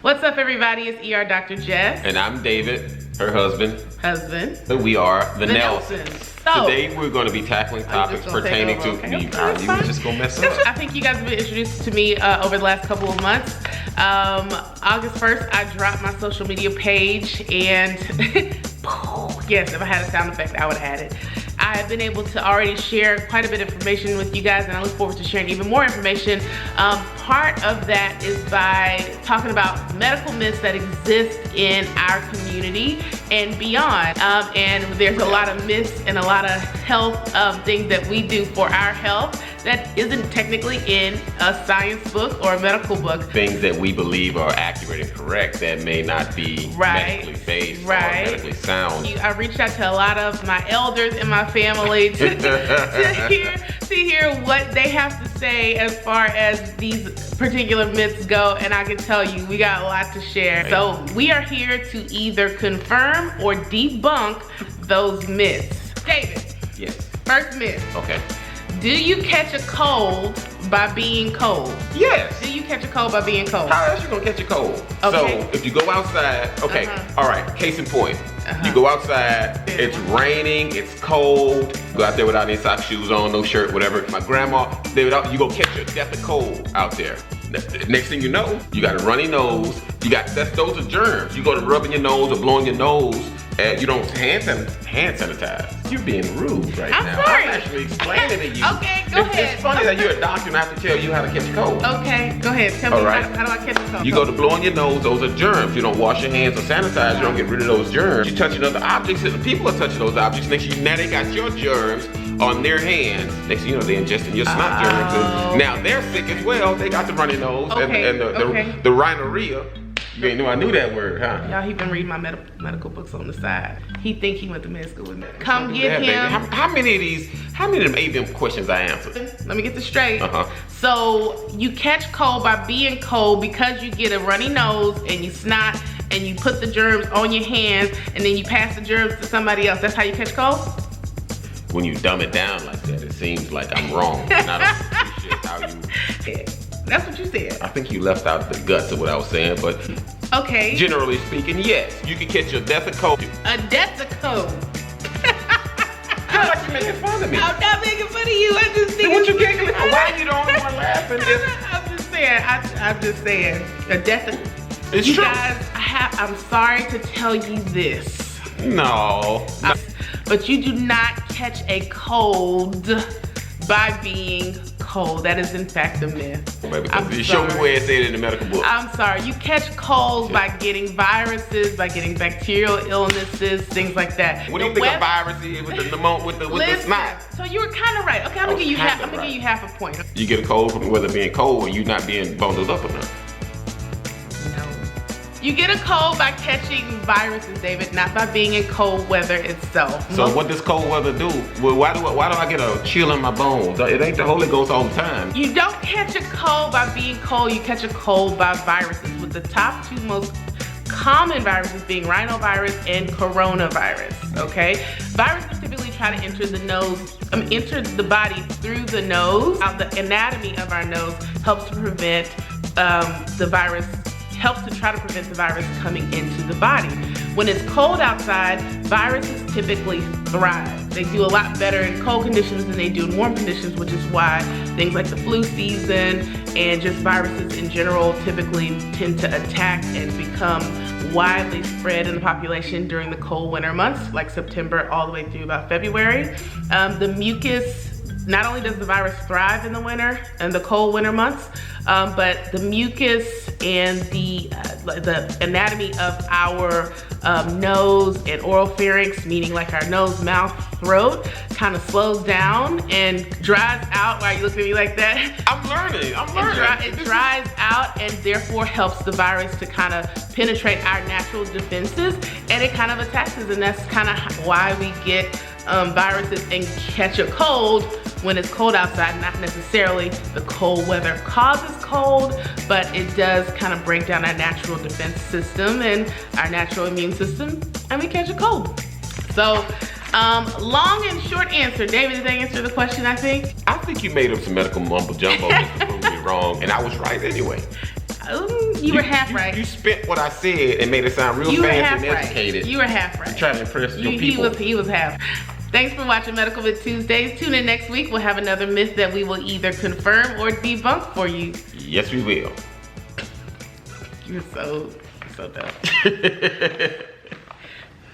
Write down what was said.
What's up, everybody? It's ER Dr. Jess. And I'm David, her husband. And we are the Nelsons. So, today we're going to be tackling topics pertaining to me. You were just going to mess up. I think you guys have been introduced to me over the last couple of months. August 1st, I dropped my social media page, and yes, if I had a sound effect, I would add it. I have been able to already share quite a bit of information with you guys, and I look forward to sharing even more information. Part of that is by talking about medical myths that exist in our community and beyond. And there's a lot of myths and a lot of health things that we do for our health that isn't technically in a science book or a medical book. Things that we believe are accurate and correct that may not be medically based or medically sound. I reached out to a lot of my elders in my family to hear what they have to say as far as these particular myths go, and I can tell you we got a lot to share. Right. So we are here to either confirm or debunk those myths. David. Yes. First myth. Okay. Do you catch a cold by being cold? Yes. Do you catch a cold by being cold? How else you gonna catch a cold? Okay. So if you go outside, okay, all right, case in point. You go outside, it's raining, it's cold, go out there without any socks, shoes on, no shirt, whatever. My grandma, you go catch a death of cold out there. Next thing you know, you got a runny nose, those are germs. You go to rubbing your nose or blowing your nose, and you don't hand sanitize. You're being rude right now. Sorry. I'm actually explaining to you. Okay, go ahead. It's funny that you're a doctor and I have to tell you how to catch a cold. Okay, go ahead. Tell me how do I catch a cold? You go to blowing your nose, those are germs. You don't wash your hands or sanitize, you don't get rid of those germs. You're touching other objects, and people are touching those objects. Next thing you know, now they got your germs on their hands. Next thing you know, they're ingesting your snot germs. And now they're sick as well. They got the runny nose and the rhinorrhea. You ain't know I knew that word, huh? Y'all, he been reading my medical books on the side. He think he went to med school with me. Come get him. How many of them AVM questions I answered? Let me get this straight. So you catch cold by being cold because you get a runny nose and you snot and you put the germs on your hands and then you pass the germs to somebody else. That's how you catch cold? When you dumb it down like that, it seems like I'm wrong. And I don't appreciate how you... That's what you said. I think you left out the guts of what I was saying, but okay. Generally speaking, yes, you can catch a death of cold. A death of cold. Feel like you're making fun of me. I'm not making fun of you. I'm just thinking. What you giggling for? Why are you the only one laughing? I'm just saying. A death of. It's true. Guys, I'm sorry to tell you this. No. But you do not catch a cold by being cold. That is in fact a myth. You show me where it said in the medical book. I'm sorry. You catch colds by getting viruses, by getting bacterial illnesses, things like that. What do you think a virus is with the snot? So you were kind of right. Okay, I'm gonna give you half a point. You get a cold from whether being cold or you not being bundled up enough. You get a cold by catching viruses, David, not by being in cold weather itself. So what does cold weather do? Well, why do I get a chill in my bones? It ain't the Holy Ghost all the time. You don't catch a cold by being cold. You catch a cold by viruses, with the top two most common viruses being rhinovirus and coronavirus, okay? Viruses typically try to enter the body through the nose. The anatomy of our nose helps to prevent try to prevent the virus coming into the body. When it's cold outside, viruses typically thrive. They do a lot better in cold conditions than they do in warm conditions, which is why things like the flu season and just viruses in general typically tend to attack and become widely spread in the population during the cold winter months, like September all the way through about February. The mucus, not only does the virus thrive in the winter and the cold winter months, but the mucus and the anatomy of our nose and oropharynx, meaning like our nose, mouth, throat, kind of slows down and dries out. Why are you looking at me like that? I'm learning. It dries out and therefore helps the virus to kind of penetrate our natural defenses, and it kind of attacks us, and that's kind of why we get viruses and catch a cold when it's cold outside. Not necessarily the cold weather causes cold, but it does kind of break down our natural defense system and our natural immune system, and we catch a cold. So long and short answer. David, did that answer the question, I think? I think you made up some medical mumbo jumbo just to prove me wrong, and I was right anyway. You were half right. You spent what I said and made it sound real fancy and educated. You were half right. Trying to impress your people. He was half. Thanks for watching Medical Myth Tuesdays. Tune in next week. We'll have another myth that we will either confirm or debunk for you. Yes, we will. You're so dumb.